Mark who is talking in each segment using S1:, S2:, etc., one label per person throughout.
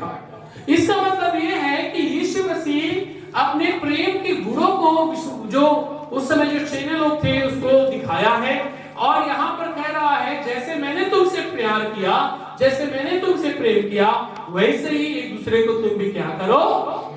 S1: रखा। इसका मतलब ये है कि यीशु मसीह अपने प्रेम के गुणों को जो उस समय जो चेले लोग थे उसको दिखाया है, और यहाँ पर कह रहा है जैसे मैंने तुमसे प्यार किया, जैसे मैंने तुमसे प्रेम किया, वैसे ही एक दूसरे को तुम भी क्या करो,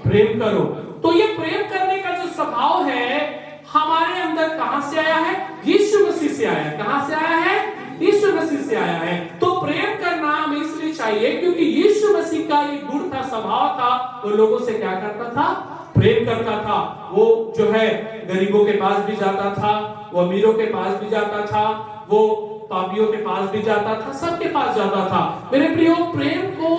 S1: प्रेम करो। तो ये प्रेम करने का जो स्वभाव है हमारे अंदर कहां से आया है? यीशु मसीह से आया है। कहां से आया है? यीशु मसीह से आया है। तो प्रेम करना हमें इसलिए चाहिए क्योंकि यीशु मसीह का ये गुण था, स्वभाव था, वो लोगों से क्या करता था? प्रेम करता था। वो जो है गरीबों के पास भी जाता था, वो अमीरों के पास भी जाता था, वो पापियों के पास भी जाता था, सबके पास जाता था। मेरे प्रियो, प्रेम को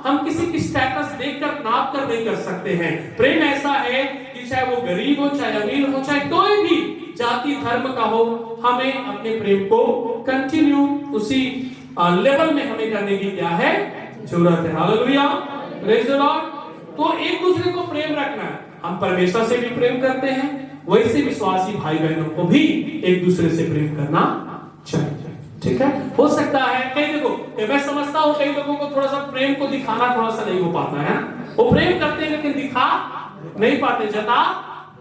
S1: हम किसी की स्टेटस देखकर नाप कर नहीं कर सकते हैं। प्रेम ऐसा है कि चाहे वो गरीब हो, चाहे अमीर हो, चाहे कोई भी जाति धर्म का हो, हमें अपने प्रेम को कंटिन्यू उसी लेवल में हमें करने की क्या है? जरूरत है। Hallelujah, praise the Lord. तो एक दूसरे को प्रेम रखना है। हम परमेश्वर से भी प्रेम करते हैं, वैसे विश्वासी भाई बहनों को भी एक दूसरे से प्रेम करना चाहिए। ठीक है? हो सकता है कई देखो, मैं समझता हूँ कई लोगों को थोड़ा सा प्रेम को दिखाना थोड़ा सा नहीं हो पाता है। वो प्रेम करते हैं लेकिन दिखा नहीं पाते, जता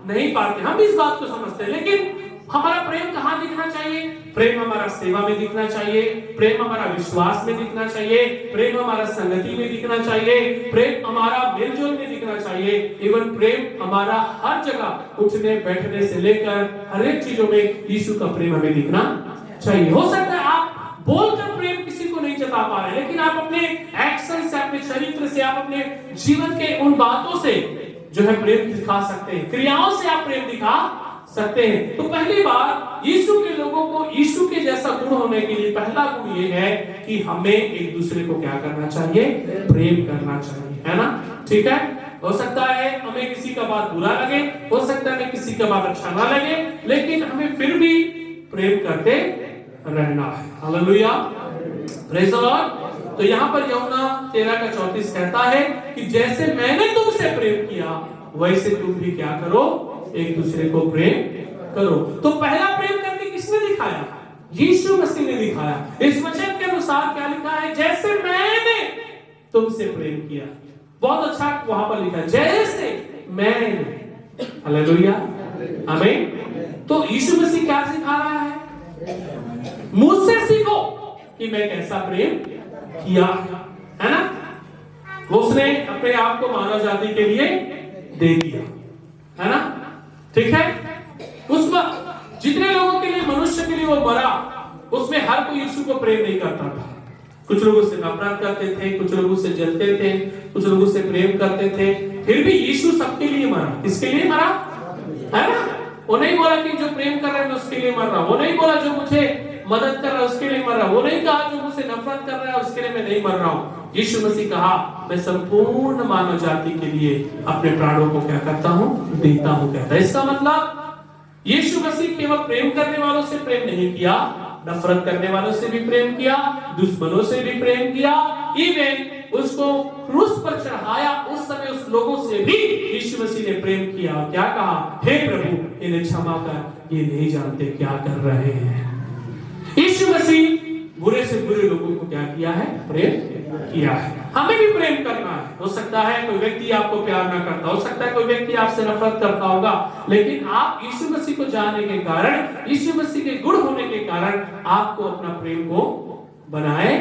S1: नहीं पाते। हम इस बात को समझते हैं, लेकिन हमारा प्रेम कहाँ दिखना चाहिए? प्रेम हमारा सेवा में दिखना चाहिए, प्रेम हमारा विश्वास में दिखना चाहिए, प्रेम हमारा संगति में दिखना चाहिए, प्रेम हमारा मेलजोल में दिखना चाहिए। इवन प्रेम हमारा हर जगह उठने बैठने से लेकर हर एक चीजों में यीशु का प्रेम हमें दिखना चाहिए। हो सकता है आप बोलकर प्रेम किसी को नहीं जता पा रहे, लेकिन आप अपने एक्शन से, अपने चरित्र से, आप अपने जीवन के उन बातों से जो है प्रेम दिखा सकते हैं, क्रियाओं से आप प्रेम दिखा सकते हैं। तो पहली बार यीशु के लोगों को यीशु के जैसा गुण होने के लिए पहला गुण ये है कि हमें एक दूसरे को क्या करना चाहिए? प्रेम करना चाहिए, है ना? ठीक है? हो सकता है हमें किसी का बात बुरा लगे, हो सकता है हमें किसी का बात अच्छा ना लगे, लेकिन हमें फिर भी प्रेम करते रहना है। Hallelujah, praise the Lord. तो यहाँ पर यूहन्ना 13:34 कहता है कि जैसे मैंने तुमसे प्रेम किया वैसे तुम भी क्या करो? एक दूसरे को प्रेम करो। तो पहला प्रेम करके किसने दिखाया? यीशु मसीह ने दिखाया। इस वचन के अनुसार क्या लिखा है? जैसे मैंने तुमसे प्रेम किया। बहुत अच्छा वहां पर लिखा है, जैसे मैंने। हालेलुया, आमीन। तो यीशु मसीह क्या सिखा रहा है? मुझसे सीखो कि मैं कैसा प्रेम किया, है ना? उसने अपने आप को मानव जाति के लिए दे दिया, है ना? ठीक है? उस वक्त जितने लोगों के लिए, मनुष्य के लिए वो मरा, उसमें हर कोई यीशु को प्रेम नहीं करता था। कुछ लोग उससे नफरत करते थे, कुछ लोग उससे जलते थे, कुछ लोग उससे प्रेम करते थे। फिर भी यीशु सबके लिए मरा। किसके लिए मरा? है ना? वो नहीं बोला कि जो प्रेम कर रहा है मैं उसके लिए मर रहा हूं, वो नहीं बोला जो मुझे मदद कर रहा है उसके लिए मर रहा हूं, वो नहीं कहा जो मुझसे नफरत कर रहा है उसके लिए मैं नहीं मर रहा हूं। यीशु मसीह कहा मैं संपूर्ण मानव जाति के लिए अपने प्राणों को क्या करता हूं? देता हूं, कहता है। इसका मतलब यीशु मसीह केवल प्रेम करने वालों से प्रेम नहीं किया, नफरत करने वालों से भी प्रेम किया, दुश्मनों से भी प्रेम किया, इवन उसको क्रूस पर चढ़ाया उस समय उस लोगों से भी यीशु मसीह ने प्रेम किया। क्या कहा? हे प्रभु इन्हें क्षमा कर, ये नहीं जानते क्या कर रहे हैं। यीशु मसीह बुरे से बुरे लोगों को क्या किया है? प्रेम किया है। हमें भी प्रेम करना है। हो सकता है कोई व्यक्ति आपको प्यार ना करता, हो सकता है कोई व्यक्ति आपसे नफरत करता होगा, लेकिन आप यीशु मसीह को जानने के कारण, यीशु मसीह के गुण होने के कारण आपको अपना प्रेम को बनाए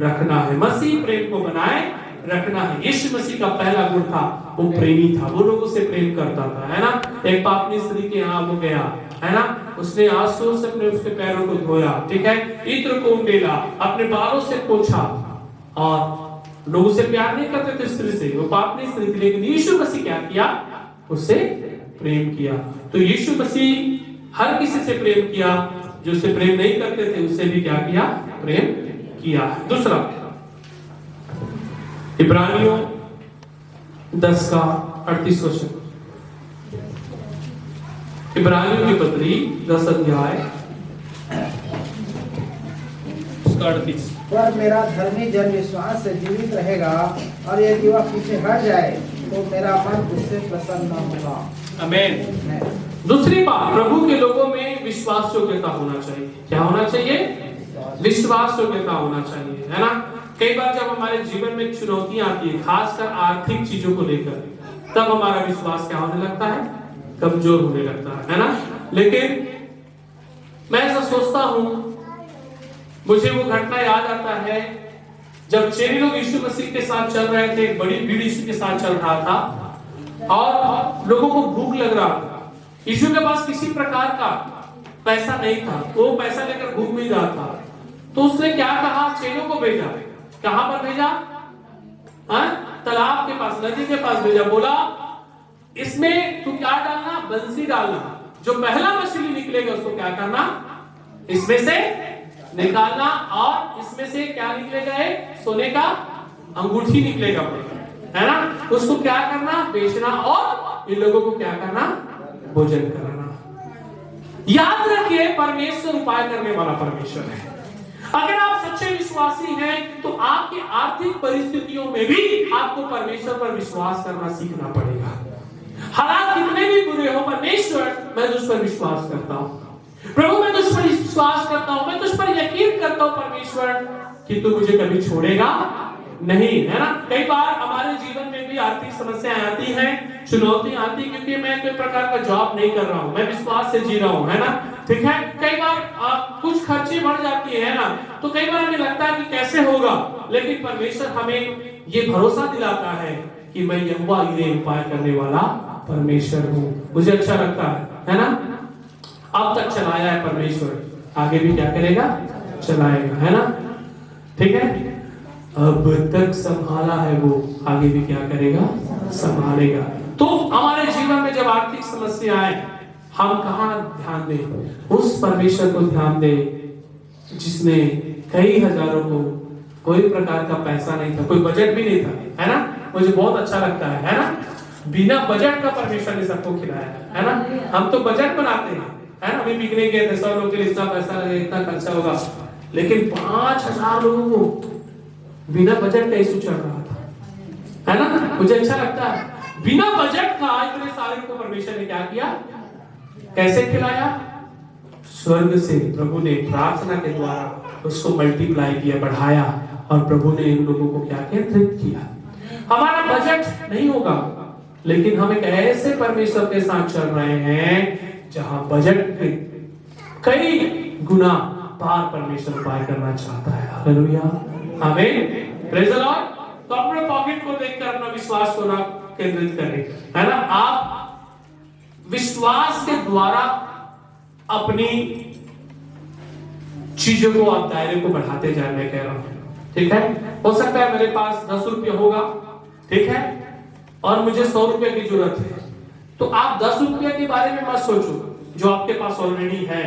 S1: रखना है। मसीह प्रेम को बनाए रखना है। यीशु मसीह का पहला गुण था वो प्रेमी था, वो लोगों से प्रेम करता था, है ना? एक पापनी स्त्री के यहाँ वो गया, है ना? उसने आंसू से अपने उसके पैरों को धोया, ठीक है? इत्र को उंडेला, अपने बालों से पोंछा, और लोग उसे प्यार नहीं करते थे स्त्री से, वो पापनी स्त्री थी, लेकिन यीशु मसीह क्या किया? उससे प्रेम किया। तो यीशु मसीह हर किसी से प्रेम किया, जो उससे प्रेम नहीं करते थे उससे भी क्या किया? प्रेम किया। दूसरा, इब्रानियों 10:38 वचन, इब्रानियों की पत्री 10 अध्याय उसका 38।
S2: पर मेरा धर्मी जन विश्वास से जीवित रहेगा, और यदि वह पीछे हट जाए तो मेरा मन उससे प्रसन्न न होगा।
S1: आमीन। दूसरी बात, प्रभु के लोगों में विश्वास योग्यता होना चाहिए। क्या होना चाहिए? विश्वास योग्यता होना चाहिए, है ना? कई बार जब हमारे जीवन में चुनौतियां आती है, खासकर आर्थिक चीजों को लेकर, तब हमारा विश्वास क्या होने लगता है? कमजोर होने लगता है ना। लेकिन मैं ऐसा सोचता हूं, मुझे वो घटना याद आता है जब चेले लोग यीशु मसीह के साथ चल रहे थे, एक बड़ी भीड़ यीशु के साथ चल रहा था और लोगों को भूख लग रहा था। यीशु के पास किसी प्रकार का पैसा नहीं था, वो पैसा लेकर घूम ही रहा था। तो उसने क्या कहा? चेलों को भेजा। कहां पर भेजा? तालाब के पास, नदी के पास भेजा। बोला इसमें तू क्या डालना? बंसी डालना। जो पहला मछली निकलेगा उसको क्या करना? इसमें से निकालना, और इसमें से क्या निकलेगा? एक सोने का अंगूठी निकलेगा, है ना। उसको क्या करना? बेचना, और इन लोगों को क्या करना? भोजन कराना। याद रखिए, परमेश्वर उपाय करने वाला परमेश्वर है। अगर आप सच्चे विश्वासी हैं तो आपकी आर्थिक परिस्थितियों में भी आपको परमेश्वर पर विश्वास करना सीखना पड़ेगा। हालात कितने भी बुरे हो, परमेश्वर मैं तुझ पर विश्वास करता हूं, प्रभु मैं तुझ पर विश्वास करता हूं, मैं तुझ पर यकीन करता हूं परमेश्वर कि तू मुझे कभी छोड़ेगा नहीं, है ना। कई बार हमारे जीवन में भी आर्थिक समस्याएं आती हैं, चुनौती आती, क्योंकि मैं कोई प्रकार का जॉब नहीं कर रहा हूं, मैं विश्वास से जी रहा हूं, है ना। ठीक है, कई बार कुछ खर्चे बढ़ जाती है ना, तो कई बार हमें लगता है कि कैसे होगा, लेकिन परमेश्वर हमें ये भरोसा दिलाता है कि मैं यहोवा यीरे उपाय करने वाला परमेश्वर हूँ। मुझे अच्छा लगता है ना। अब तक चलाया है परमेश्वर, आगे भी क्या करेगा? चलाएगा, है ना। ठीक है, अब तक संभाला है वो, आगे भी क्या करेगा? संभालेगा। तो हमारे जीवन में जब आर्थिक समस्या आए, हम कहाँ ध्यान दें? उस परमेश्वर को ध्यान दें जिसने कई हजारों को, कोई प्रकार का पैसा नहीं था, कोई बजट भी नहीं था, है ना। मुझे बहुत अच्छा लगता है ना। बिना बजट का परमेश्वर ने सबको खिलाया, है ना। हम तो बजट बनाते हैं, है ना। अभी पिकनिक गए थे, 100 लोगों के लिए इतना पैसा लगेगा, इतना खर्चा होगा, लेकिन 5000 लोगों को बिना बजट का यीशु चल रहा था, है ना। मुझे अच्छा लगता है, बिना बजट का इतने सारे को परमेश्वर ने क्या किया? कैसे खिलाया? स्वर्ग से प्रभु ने प्रार्थना के द्वारा उसको मल्टीप्लाई किया, बढ़ाया, और प्रभु ने इन लोगों को क्या किया? तृप्त किया। हमारा बजट नहीं होगा, लेकिन हम एक ऐसे परमेश्वर के साथ चल रहे हैं जहां बजट के कई गुना पार परमेश्वर उपाय करना चाहता है। हालेलुया, आमीन, प्रेज़ द लॉर्ड। तो अपने पॉकेट को देखकर अपना विश्वास को ना केंद्रित करें, है ना। आप विश्वास के द्वारा अपनी चीजों को, आप दायरे को बढ़ाते जाए, मैं कह रहा हूं। ठीक है, हो सकता है मेरे पास 10 रुपये होगा, ठीक है, और मुझे 100 रुपए की जरूरत है, तो आप 10 रुपये के बारे में मत सोचो जो आपके पास ऑलरेडी है।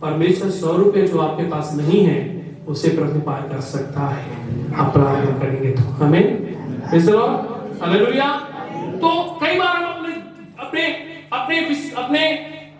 S1: परमेश्वर 100 रुपए जो आपके पास नहीं है उसे प्रभु पार कर सकता है, आप प्रार्थना करेंगे तो। हमें हालेलुया। तो कई बार हम अपने अपने अपने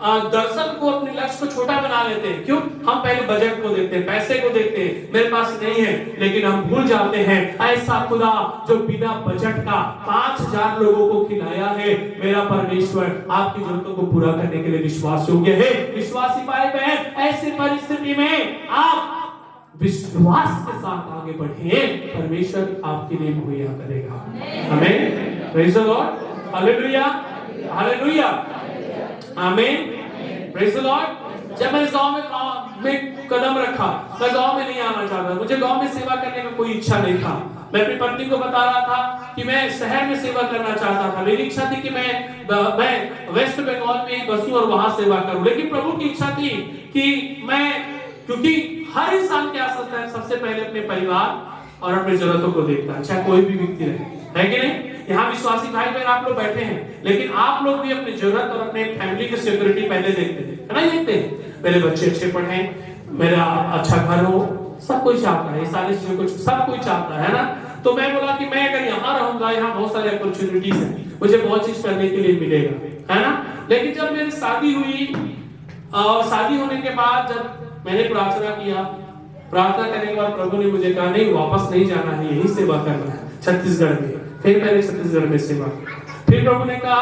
S1: दर्शन को, अपने लक्ष्य को छोटा बना लेते हैं। क्यों? हम पहले बजट को देखते हैं, पैसे को देखते हैं, मेरे पास नहीं है, लेकिन हम भूल जाते हैं ऐसा खुदा जो बिना बजट का 5000 लोगों को खिलाया है, मेरा परमेश्वर आपकी जरूरतों को पूरा करने के लिए विश्वास योग्य है। विश्वासी भाई बहन, ऐसी परिस्थिति में आप विश्वास के साथ आगे बढ़िए, परमेश्वर आपके लिए मुहैया करेगा। आमीन, praise the Lord, hallelujah, hallelujah, आमीन, प्रेज़ द लॉर्ड। जब मैं इस गांव में कदम रखा, मैं गांव में नहीं आना चाहता, मुझे गांव में सेवा करने में कोई इच्छा नहीं था। मैं अपनी पत्नी को बता रहा था कि मैं शहर में सेवा करना चाहता था। मेरी इच्छा थी कि मैं वेस्ट बंगाल में बसूं और वहां सेवा करूं, लेकिन प्रभु की इच्छा थी कि मैं, क्योंकि हर इंसान क्या सोचता है? सबसे पहले अपने परिवार और अपनी जरूरतों को देखता है, चाहे कोई भी व्यक्ति रहे, है कि नहीं। यहाँ विश्वासी भाई बहन आप लोग बैठे हैं, लेकिन आप लोग भी अपनी जरूरत और अपने फैमिली की सिक्योरिटी पहले देखते हैं, है ना। देखते हैं मेरे बच्चे अच्छे पढ़े, मेरा अच्छा घर हो, सब कोई चाहता है, ये सारी चीजों को सब कोई चाहता है ना। तो मैं बोला कि मैं अगर यहाँ रहूंगा, यहाँ बहुत सारे अपॉर्चुनिटीज है, मुझे बहुत चीज करने के लिए मिलेगा, है ना। लेकिन जब मेरी शादी हुई और शादी होने के बाद जब मैंने प्रार्थना किया, प्रार्थना करने के बाद प्रभु ने मुझे कहा नहीं, वापस नहीं जाना है, यही सेवा करना है छत्तीसगढ़ में। फिर मैंने छत्तीसगढ़ में सेवा की। फिर प्रभु ने कहा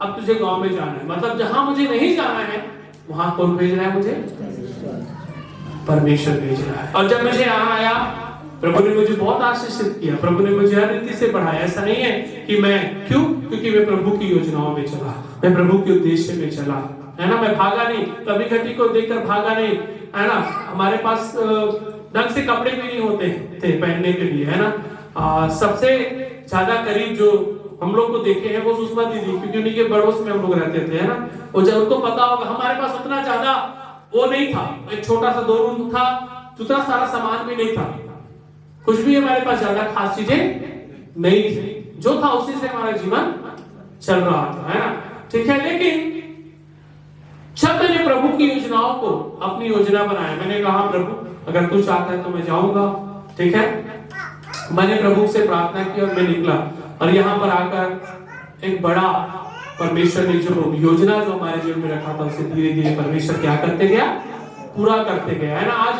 S1: अब तुझे गांव में जाना है, मतलब जहां मुझे नहीं जाना है वहां कौन भेज रहा है? मुझे परमेश्वर भेज रहा है। और जब मुझे यहाँ आया प्रभु ने मुझे बहुत आशीषित किया, प्रभु ने मुझे हर रीति से बढ़ाया। ऐसा नहीं है कि मैं क्यों, क्योंकि मैं प्रभु की योजनाओं में चला, मैं प्रभु के उद्देश्य में चला, है ना। मैं भागा नहीं, कभी घटी को देखकर भागा नहीं, है ना। हमारे पास ढंग से कपड़े भी नहीं होते थे पहनने के लिए, है ना। सबसे ज्यादा करीब जो हम लोग को देखे हैं वो सुषमा दीदी, क्योंकि उन्हीं के पड़ोस में हम लोग रहते थे, है ना। वो जब उनको पता होगा, हमारे पास उतना ज्यादा वो नहीं था, एक छोटा सा 2 रूम था, उतना सारा सामान भी नहीं था, कुछ भी हमारे पास ज्यादा खास चीजें नहीं थी, जो था उसी से हमारा जीवन चल रहा था, है ना। ठीक है, लेकिन जब मैंने प्रभु की योजनाओं को अपनी योजना बनाया, मैंने कहा प्रभु अगर तू चाहता है तो मैं जाऊंगा, ठीक है। मैंने प्रभु से प्रार्थना की और मैं निकला, और यहाँ पर आकर एक बड़ा परमेश्वर ने जो योजना जो हमारे जीवन में रखा था उसे धीरे धीरे परमेश्वर क्या करते गया, पूरा करते गया, है ना। आज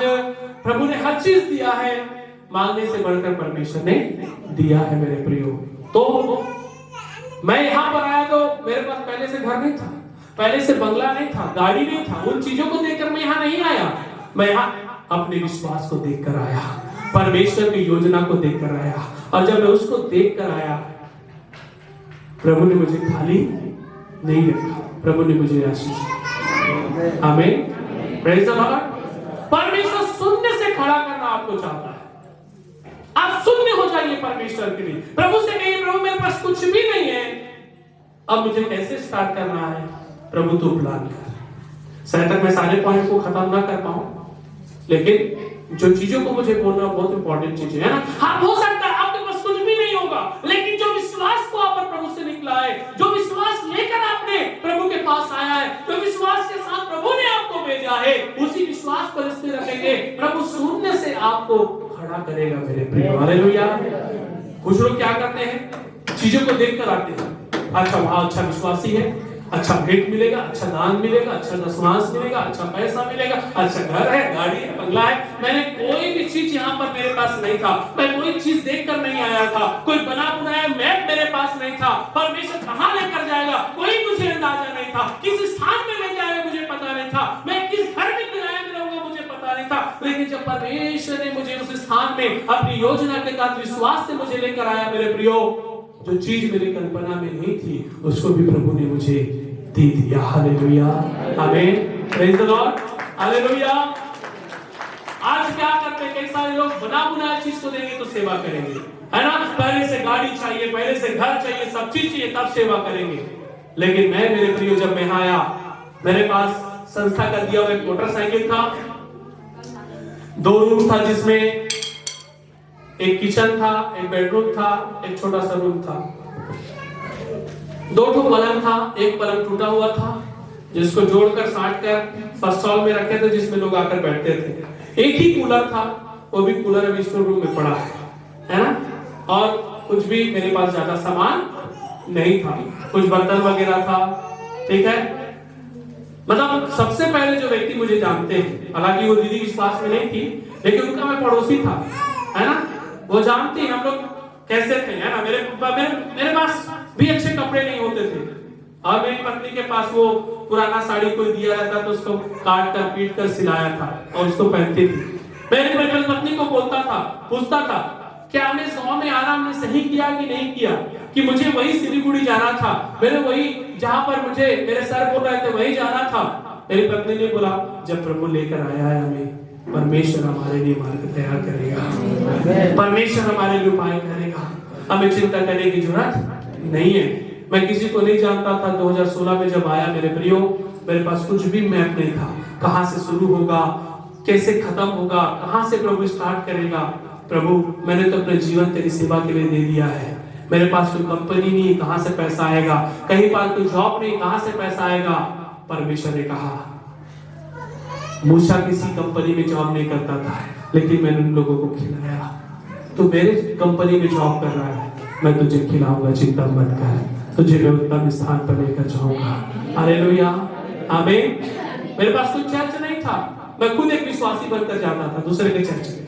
S1: प्रभु ने हर चीज दिया है, मांगने से बढ़कर परमेश्वर ने दिया है मेरे प्रियो। तो मैं यहाँ पर आया तो मेरे पास पहले से घर नहीं था, पहले से बंगला नहीं था, गाड़ी नहीं था, उन चीजों को देखकर मैं यहाँ नहीं आया, मैं यहाँ अपने विश्वास को देखकर आया, परमेश्वर की योजना को देखकर आया। और जब मैं उसको देखकर आया, प्रभु ने मुझे खाली नहीं रखा, प्रभु ने मुझे आशीष दी। आमीन, प्रेज़ द लॉर्ड। परमेश्वर शून्य से खड़ा करना आपको चाहता है, आप शून्य हो जाइए परमेश्वर के लिए। प्रभु से कहिए प्रभु मेरे पास कुछ भी नहीं है, अब मुझे कैसे स्टार्ट करना है, प्रभु तू प्लान कर। शायद तक मैं सारे पॉइंट को खत्म ना कर पाऊं, लेकिन जो चीजों को मुझे बोलना बहुत इंपॉर्टेंट चीज है ना। हाँ, हो सकता है आपके पास कुछ भी नहीं होगा, लेकिन जो विश्वास को आप प्रभु से निकला है, जो विश्वास लेकर आपने प्रभु के पास आया है, जो विश्वास के साथ प्रभु ने आपको भेजा है, उसी विश्वास पर स्थिर रखेंगे, प्रभु शून्य से आपको खड़ा करेगा मेरे प्रिय। हालेलुया। कुछ लोग क्या करते हैं, चीजों को देखकर आते हैं, अच्छा वहां अच्छा विश्वासी है, अच्छा भेंट मिलेगा, अच्छा दान मिलेगा, अच्छा दशमांश मिलेगा, अच्छा पैसा मिलेगा, अच्छा घर है, गाड़ी है, बंगला है। मैंने कोई भी चीज यहाँ पर मेरे पास नहीं था, मैं कोई चीज देखकर नहीं आया था, कोई बना बनाया मैप मेरे पास नहीं था। परमेश्वर कहाँ लेकर जाएगा कोई मुझे अंदाजा नहीं था, किस स्थान में ले जाएगा मुझे पता नहीं था, मैं किस घर में किराए में रहूंगा मुझे पता नहीं था। लेकिन जब परमेश्वर ने मुझे उस स्थान में अपनी योजना के तहत विश्वास से मुझे लेकर आया मेरे प्रियो, जो चीज मेरी कल्पना में नहीं थी उसको भी प्रभु ने मुझे दे दिया। हालेलुया, आमीन, प्रेज़ द लॉर्ड, हालेलुया। आज क्या करते हैं, कई सारे लोग बना बनाई चीज को देंगे तो सेवा करेंगे, है ना। पहले से गाड़ी चाहिए, पहले से घर चाहिए, सब चीज चाहिए, तब सेवा करेंगे। लेकिन मैं मेरे प्रियो जब मैं आया, मेरे पास संस्था का दिया हुआ एक मोटरसाइकिल था, 2 रूम था, जिसमें एक किचन था, एक बेडरूम था, एक छोटा सा रूम था, 2 पलंग था, एक पलंग टूटा हुआ था जिसको जोड़कर साट कर फर्स्ट हॉल में रखे थे, जिसमें लोग आकर बैठते थे। एक ही कूलर था, वो भी कूलर अभी स्टोर रूम में पड़ा है ना। और कुछ भी मेरे पास ज्यादा सामान नहीं था, कुछ बर्तन वगैरह था, ठीक है। मतलब सबसे पहले जो व्यक्ति मुझे जानते हैं, हालांकि वो दीदी विश्वास में नहीं थी, लेकिन उनका मैं पड़ोसी था, है ना। वो जानते हैं हम लोग कैसे थे, है ना। मेरे पास भी अच्छे कपड़े नहीं होते थे, और मेरी पत्नी के पास वो पुराना साड़ी कोई दिया रहता तो उसको काट कर पीट कर सिलाया था और उसको पहनती थी। मेरी पत्नी को बोलता था, पूछता था क्या हमने इस गांव में आना हमने सही किया कि नहीं किया, कि मुझे वही सिलीगुड़ी जाना था, मैंने वही जहां पर मुझे मेरे सर बोल रहे थे वही जाना था। मेरी पत्नी ने बोला जब प्रभु लेकर आया है हमें, परमेश्वर हमारे लिए मार्ग तैयार करेगा, परमेश्वर हमारे लिए उपाय करेगा, हमें चिंता करने की जरूरत नहीं है। मैं किसी को नहीं जानता था। 2016 में जब आया मेरे प्रियो, मेरे पास कुछ भी मैप नहीं था, कहां से शुरू होगा, कैसे खत्म होगा, कहां से प्रभु स्टार्ट करेगा। प्रभु मैंने तो अपने जीवन तेरी सेवा के लिए दे दिया है, मेरे पास कोई कंपनी नहीं, कहां से पैसा आएगा, कहीं पर कोई जॉब नहीं, कहां से पैसा आएगा। परमेश्वर ने कहा, मूसा किसी कंपनी में जॉब नहीं करता था, लेकिन मैंने उन लोगों को खिलाया, तो मेरे कंपनी में जॉब कर रहा है, मैं तुझे खिलाऊंगा, चिंता मत कर, तुझे मैं उत्तम स्थान पर लेकर जाऊंगा। हालेलुया, आमीन। मेरे पास कोई चर्च नहीं था, मैं खुद एक विश्वासी बनकर जाता था दूसरे के चर्च में।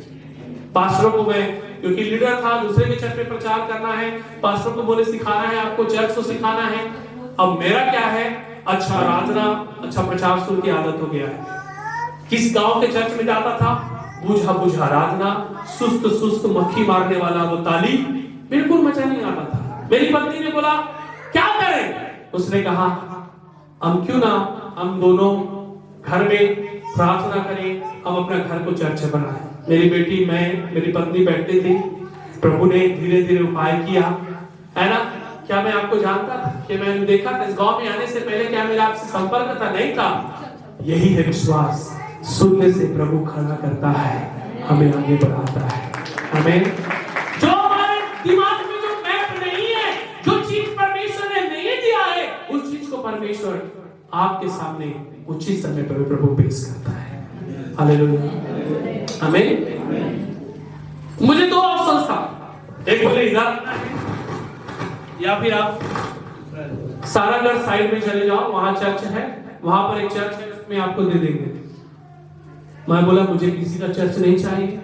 S1: पास्टरों को मैं, क्योंकि लीडर था, दूसरे के चर्च में प्रचार करना है, पास्टरों को बोले सिखाना है, आपको चर्च को सिखाना है। अब मेरा क्या है, अच्छा आराधना, अच्छा प्रचार सुन की आदत हो गया है। किस गांव के चर्च में जाता था, बूझा बूझा आराधना, सुस्त सुस्त मक्खी मारने वाला वो ताली, बिल्कुल मजा नहीं आता था। मेरी पत्नी ने बोला क्या करें? उसने कहा हम क्यों ना हम दोनों घर में प्रार्थना करें, हम अपना घर को चर्च बनाएं। मेरी बेटी, मैं, मेरी पत्नी बैठते थे। प्रभु ने धीरे धीरे उपाय किया, है ना। क्या मैं आपको जानता था कि मैंने देखा था इस गांव में आने से पहले क्या मेरा आपसे संपर्क था? नहीं था। यही है विश्वास, सुनने से प्रभु खड़ा करता है, हमें आगे बढ़ाता है। हमें जो हमारे दिमाग में जो मैप नहीं है, जो चीज परमेश्वर ने नहीं दिया है, उस चीज को परमेश्वर आपके सामने उचित समय पर प्रभु पेश करता है। हालेलुया, आमीन। मुझे दो ऑप्शन था, एक बोले इधर या फिर आप सारागढ़ साइड में चले जाओ, वहां चर्च है, वहां पर एक चर्च है, उसमें आपको दे देंगे। मैं बोला मुझे किसी का चर्च नहीं चाहिए,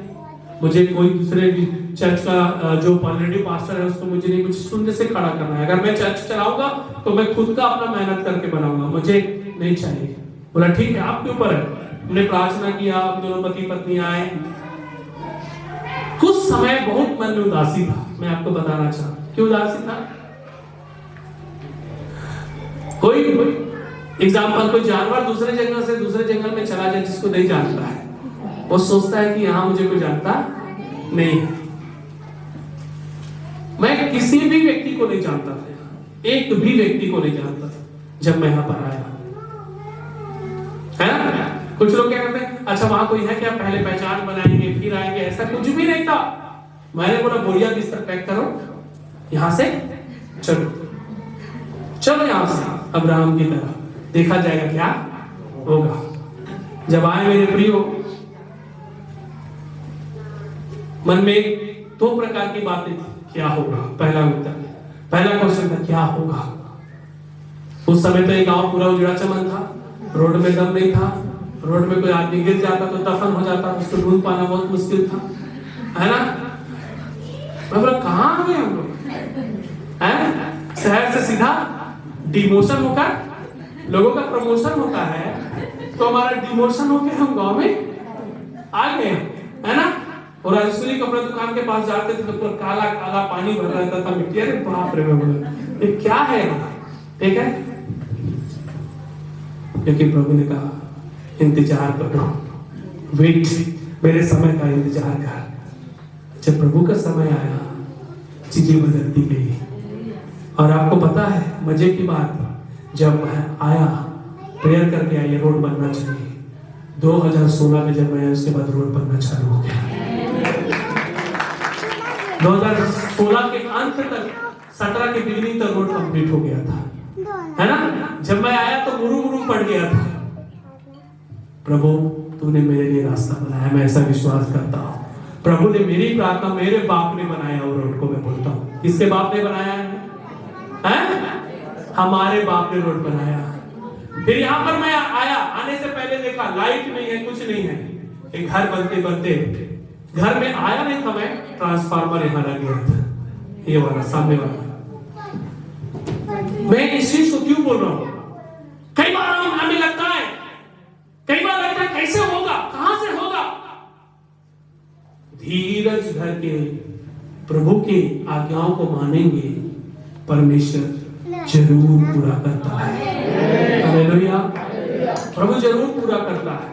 S1: मुझे कोई दूसरे चर्च का जो ऑलरेडी पास्टर है उसको मुझे नहीं, मुझे सुनने से खड़ा करना है। अगर मैं चर्च चलाऊंगा तो मैं खुद का अपना मेहनत करके बनाऊंगा, मुझे नहीं चाहिए। बोला ठीक है, आपके ऊपर है। हमने प्रार्थना किया, हम दोनों पति पत्नी आए। कुछ समय बहुत मन में उदासी था, मैं आपको बताना चाहता। क्यों उदासी था? कोई एग्जाम्पल, कोई जानवर दूसरे जंगल से दूसरे जंगल में चला जाए जिसको नहीं जानता है, वो सोचता है कि यहाँ मुझे कोई जानता नहीं। मैं किसी भी व्यक्ति को नहीं जानता था, एक भी व्यक्ति को नहीं जानता था जब मैं यहाँ पर आया, है ना। कुछ लोग क्या करते हैं, अच्छा वहां कोई है क्या, पहले पहचान बनाएंगे फिर आएंगे, ऐसा कुछ भी नहीं था। मैंने बोला बोरिया बिस्तर पैक करो, यहां से चलो चलो, यहां से अब्राहम की तरह, देखा जाएगा क्या होगा। जब आए मेरे प्रियो, मन में दो प्रकार की बातें थी, क्या होगा। पहला क्वेश्चन था क्या होगा। उस समय तो ये गांव पूरा उजड़ा चमन था, रोड में दम नहीं था, रोड में कोई आदमी गिर जाता तो दफन हो जाता, उसको ढूंढ पाना बहुत मुश्किल था, है ना। मैं बोला कहां आ गए हम लोग, हैं? शहर से सीधा डिमोशन होकर लोगों का प्रमोशन होता है, तो हमारा डिमोशन होकर हम गांव में आ गए, है ना। और राजेश्वरी कपड़े दुकान के पास जाते थे तो पूरा काला काला पानी भर रहता था मिट्टी। अरे बाप रे, मैं बोला ये क्या है, ठीक है। लेकिन प्रभु ने कहा इंतजार करो, वेट, मेरे समय का इंतजार कर। जब प्रभु का समय आया चीजें बदलती गई। और आपको पता है मजे की बात, जब मैं आया प्रेयर करके आया, रोड बनना चाहिए। 2016 में जब मैं, उसके बाद रोड बनना चालू हो गया। 2016 के अंत तक, 17 के बिगनिंग तक रोड कंप्लीट हो गया था, है ना। जब मैं आया तो मुरू मुरू पड़ गया था। प्रभु तूने मेरे लिए रास्ता बनाया, मैं ऐसा विश्वास करता हूँ। प्रभु ने मेरी प्रार्थना, मेरे बाप ने बनाया वो रोड को, मैं बोलता हूँ। किसके बाप ने बनाया है? हमारे बाप ने रोड बनाया। फिर यहाँ पर मैं आया, आने से पहले देखा लाइट नहीं है, कुछ नहीं है। एक घर बनते बनते, घर में आया नहीं था मैं, ट्रांसफार्मर यहाँ लग गया था, ये वाला सामने वाला। मैं इस चीज को क्यों बोल रहा हूँ? कई बार हमें लगता है, कई बार लगता है कैसे होगा, कहां से होगा। धीरज धर के प्रभु की आज्ञाओं को मानेंगे, परमेश्वर जरूर पूरा करता है। हालेलुया, प्रभु जरूर पूरा करता है,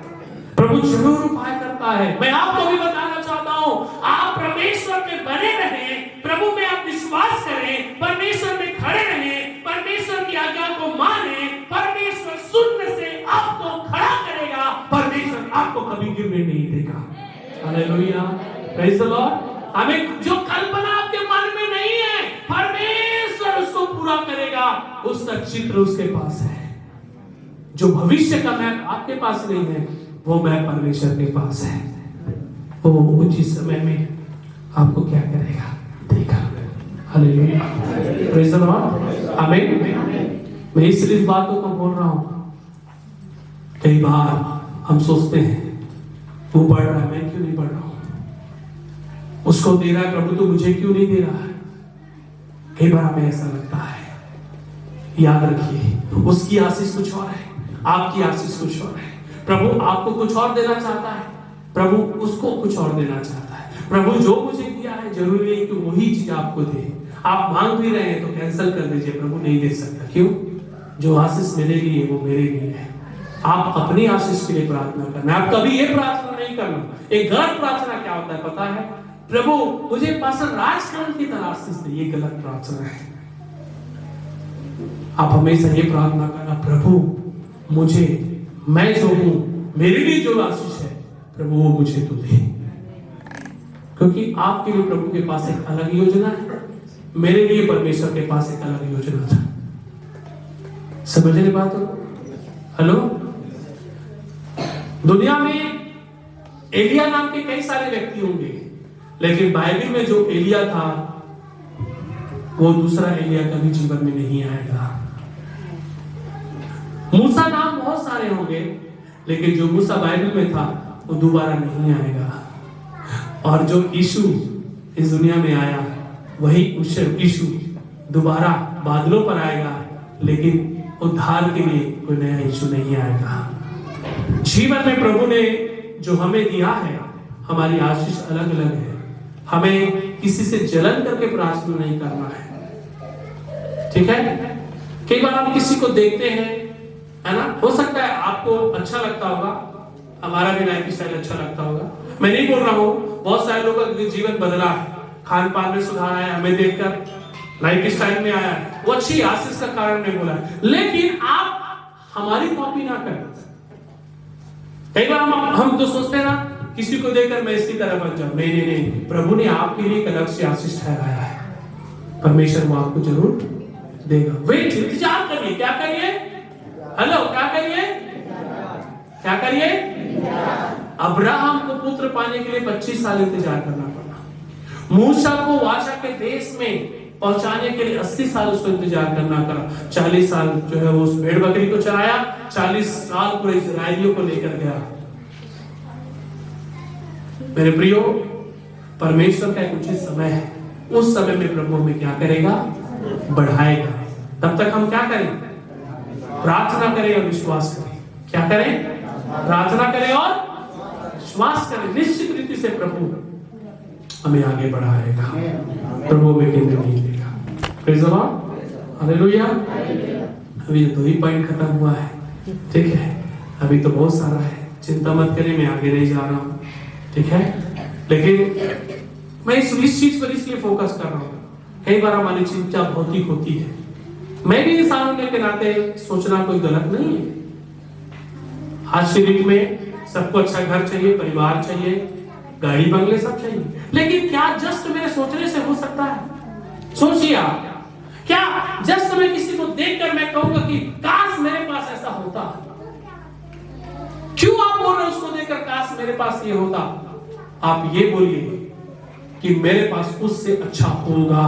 S1: प्रभु जरूर उपाय करता है। मैं आपको भी बताना चाहता हूं, आप परमेश्वर में बने रहें, प्रभु में आप विश्वास करें, परमेश्वर में खड़े रहें, परमेश्वर की आज्ञा को माने, परमेश्वर सुनने से आपको खड़ा करेगा, परमेश्वर आपको कभी गिरने नहीं देगा। Hallelujah, praise the Lord. हमें जो कल्पना आपके मन में नहीं है, परमेश्वर उसको पूरा करेगा, उसका चित्र उसके पास है। जो भविष्य का मैप आपके पास नहीं है, वो मैप परमेश्वर के पास है। वो उचित समय में आपको क्या करेगा, देगा। हालेलुया, प्रेज़ द लॉर्ड, आमीन। मैं इसलिए इस बात को बोल रहा हूं, कई बार हम सोचते हैं वो बढ़ रहा है, मैं क्यों नहीं बढ़ रहा हूं, उसको दे रहा है प्रभु तो मुझे क्यों नहीं दे रहा है। कई बार हमें ऐसा लगता है। याद रखिए, उसकी आशीष कुछ और है, आपकी आशीष कुछ और है। प्रभु आपको कुछ और देना चाहता है, प्रभु उसको कुछ और देना चाहता है। प्रभु जो मुझे दिया है जरूरी नहीं कि वही चीज आपको दे। आप मांग भी रहे हैं तो कैंसिल कर दीजिए, प्रभु नहीं दे सकता। क्यों? जो आशीष मेरे लिए वो मेरे लिए है। आप अपनी आशीष के लिए प्रार्थना करना। आप कभी ये प्रार्थना नहीं करना। एक गलत प्रार्थना क्या होता है पता है? प्रभु मुझे पास्टर राजकारण की तरह आशीष दे, ये गलत प्रार्थना है। आप हमेशा ये प्रार्थना करना, प्रभु मुझे, मैं जो हूं, मेरे लिए जो आशीष है प्रभु वो मुझे तो दे। क्योंकि आपके लिए प्रभु के पास एक अलग योजना है, मेरे लिए परमेश्वर के पास एक अलग योजना था। समझ रहे बात? हेलो, दुनिया में एलिया नाम के कई सारे व्यक्ति होंगे, लेकिन बाइबल में जो एलिया था वो दूसरा एलिया कभी जीवन में नहीं आएगा। मूसा नाम बहुत सारे होंगे, लेकिन जो मूसा बाइबल में था वो दोबारा नहीं आएगा। और जो यीशु इस दुनिया में आया वही यीशु दोबारा बादलों पर आएगा, लेकिन उद्धार के लिए कोई नया यीशु नहीं आएगा। जीवन में प्रभु ने जो हमें दिया है, हमारी आशीष अलग अलग है। हमें किसी से जलन करके प्रार्थना नहीं करना है, ठीक है? कई बार हम किसी को देखते हैं, है ना, हो सकता है आपको अच्छा लगता होगा, हमारा भी लाइफ स्टाइल अच्छा लगता होगा। मैं नहीं बोल रहा हूँ, बहुत सारे लोगों का जीवन बदला है, खान पान में सुधार आया, हमें देखकर लाइफ स्टाइल में आया, वो अच्छी आशीष का कारण नहीं बोला। लेकिन आप हमारी कॉपी ना करें। कई बार हम तो सोचते हैं ना, किसी को देखकर मैं इसकी तरह बन जाऊं। नहीं नहीं नहीं, प्रभु ने आपके लिए एक अलग से आशीष ठहराया है। परमेश्वर वो आपको जरूर देगा। वे इंतजार करिए। क्या करिए? हेलो, क्या करिए? क्या करिए? अब्राहम को पुत्र पाने के लिए 25 साल इंतजार करना पड़ा। मूसा को वाचा के देश में पहुंचाने के लिए 80 साल उसको इंतजार करना पड़ा। 40 साल जो है वो उस भेड़ बकरी को चराया, 40 साल पूरे इस्राएलियों को लेकर गया। मेरे प्रियो, परमेश्वर का एक उचित समय है। उस समय में प्रभु हमें क्या करेगा? बढ़ाएगा। तब तक हम क्या करें? प्रार्थना करें और विश्वास करें। क्या करें? प्रार्थना करें और विश्वास करें। निश्चित रीति से प्रभु हमें आगे बढ़ाएगा, प्रभु हमें केंद्र नहीं देगा। Praise the Lord, hallelujah. अभी तो 2 ही पॉइंट खत्म हुआ है, ठीक है? अभी तो बहुत सारा है, चिंता मत करें, मैं आगे नहीं जा रहा हूँ, ठीक है? लेकिन मैं इस चीज पर इसलिए फोकस कर रहा हूँ। कई बार हमारी चिंता भौतिक होती है। मैं भी इंसान होने के नाते सोचना कोई गलत नहीं है। आज शरीर में सबको अच्छा घर चाहिए, परिवार चाहिए, गाड़ी बंगले सब चाहिए, लेकिन क्या जस्ट मेरे सोचने से हो सकता है? सोचिए आप, क्या जस्ट मैं किसी को देखकर मैं कहूंगा कि काश मेरे पास ऐसा होता? क्यों आप बोल रहे हैं उसको देखकर काश मेरे पास ये होता? आप ये बोलिए कि मेरे पास उससे अच्छा होगा।